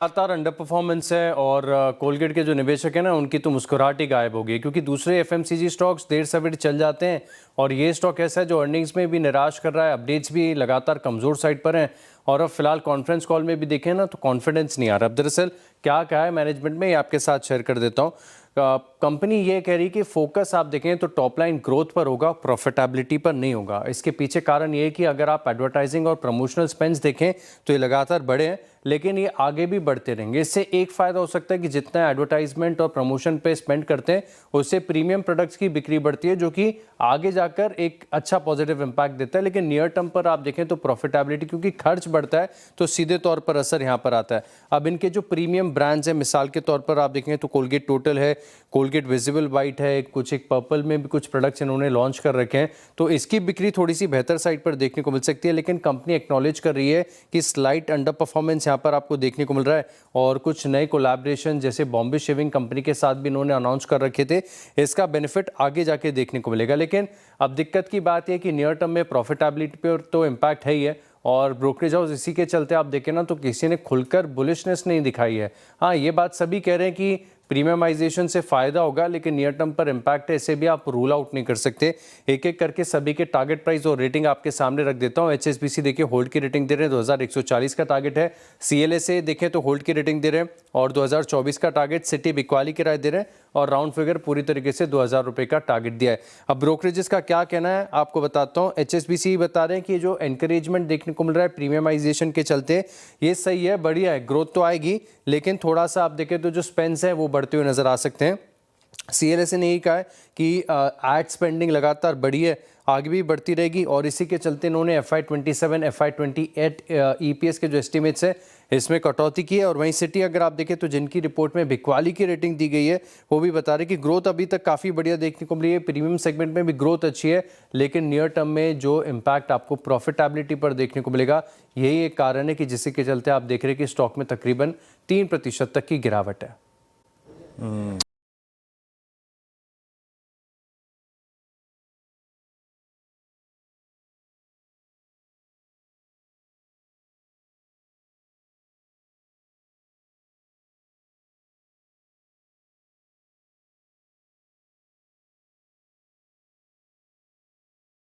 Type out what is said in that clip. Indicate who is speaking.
Speaker 1: लगातार under performance है और कोलगेट के जो निवेशक हैं ना उनकी तो मुस्कुराहट ही गायब हो गई, क्योंकि दूसरे एफएमसीजी स्टॉक्स देर सवेर चल जाते हैं और ये स्टॉक ऐसा है जो अर्निंग्स में भी निराश कर रहा है। अपडेट्स भी लगातार कमज़ोर साइड पर हैं और अब फिलहाल कॉन्फ्रेंस कॉल में भी देखें ना तो कॉन्फिडेंस नहीं आ रहा। अब दरअसल क्या कहा है मैनेजमेंट में, ये आपके साथ शेयर कर देता हूँ। कंपनी ये कह रही कि फोकस आप देखें तो टॉप लाइन ग्रोथ पर होगा, प्रॉफिटेबिलिटी पर नहीं होगा। इसके पीछे कारण ये है कि अगर आप एडवर्टाइजिंग और प्रमोशनल स्पेंड्स देखें तो ये लगातार बढ़े हैं, लेकिन ये आगे भी बढ़ते रहेंगे। इससे एक फ़ायदा हो सकता है कि जितना एडवर्टाइजमेंट और प्रमोशन पे स्पेंड करते हैं उससे प्रीमियम प्रोडक्ट्स की बिक्री बढ़ती है, जो कि आगे जाकर एक अच्छा पॉजिटिव इम्पैक्ट देता है। लेकिन नियर टर्म पर आप देखें तो प्रॉफिटेबिलिटी, क्योंकि खर्च बढ़ता है तो सीधे तौर पर असर यहाँ पर आता है। अब इनके जो प्रीमियम ब्रांड्स हैं, मिसाल के तौर पर आप देखें तो कोलगेट टोटल है, कोलगेट विजिबल वाइट है, कुछ एक पर्पल में भी कुछ प्रोडक्ट्स इन्होंने लॉन्च कर रखे हैं, तो इसकी बिक्री थोड़ी सी बेहतर साइड पर देखने को मिल सकती है। लेकिन कंपनी एक्नॉलेज कर रही है कि स्लाइट अंडर परफॉर्मेंस यहाँ पर आपको देखने को मिल रहा है और कुछ नए कोलैबोरेशन जैसे बॉम्बे शेविंग कंपनी के साथ भी इन्होंने अनाउंस कर रखे थे, इसका बेनिफिट आगे जाके देखने को मिलेगा। लेकिन अब दिक्कत की बात यह कि नियर टर्म में प्रॉफिटेबिलिटी पर तो इम्पैक्ट है ही है और ब्रोकरेज हाउस इसी के चलते आप देखें ना तो किसी ने खुलकर बुलिशनेस नहीं दिखाई है। हाँ, ये बात सभी कह रहे हैं कि प्रीमियमाइजेशन से फ़ायदा होगा, लेकिन नियर टर्म पर इम्पैक्ट है, इसे भी आप रूल आउट नहीं कर सकते। एक एक करके सभी के टारगेट प्राइस और रेटिंग आपके सामने रख देता हूँ। एचएसबीसी देखिए होल्ड की रेटिंग दे रहे हैं, 2140 का टारगेट है। सीएलएसए देखें तो होल्ड की रेटिंग दे रहे हैं और 2024 का टारगेट। सिटी बिक्वाली की राय दे रहे हैं और राउंड फिगर पूरी तरीके से 2000 रुपये का टारगेट दिया है। अब ब्रोकरेजेस का क्या कहना है आपको बताता हूँ। एचएसबीसी बता रहे हैं कि जो एनकरेजमेंट देखने को मिल रहा है प्रीमियमाइजेशन के चलते, ये सही है, बढ़िया है, ग्रोथ तो आएगी, लेकिन थोड़ा सा आप देखें तो जो स्पेंस है वो बढ़ते हुए नजर आ सकते हैं। सीएलएसए ने यही कहा है कि एड स्पेंडिंग लगातार बढ़ी है, आगे भी बढ़ती रहेगी और इसी के चलते इन्होंने FY27 FY28 ईपीएस के जो एस्टिमेट्स है इसमें कटौती की है। और वहीं सिटी अगर आप देखें तो जिनकी रिपोर्ट में बिकवाली की रेटिंग दी गई है वो भी बता रहे कि ग्रोथ अभी तक काफ़ी बढ़िया देखने को मिली है, प्रीमियम सेगमेंट में भी ग्रोथ अच्छी है, लेकिन नियर टर्म में जो इम्पैक्ट आपको प्रॉफिटेबिलिटी पर देखने को मिलेगा यही एक कारण है कि जिसके के चलते आप देख रहे हैं कि स्टॉक में तकरीबन 3% तक की गिरावट है।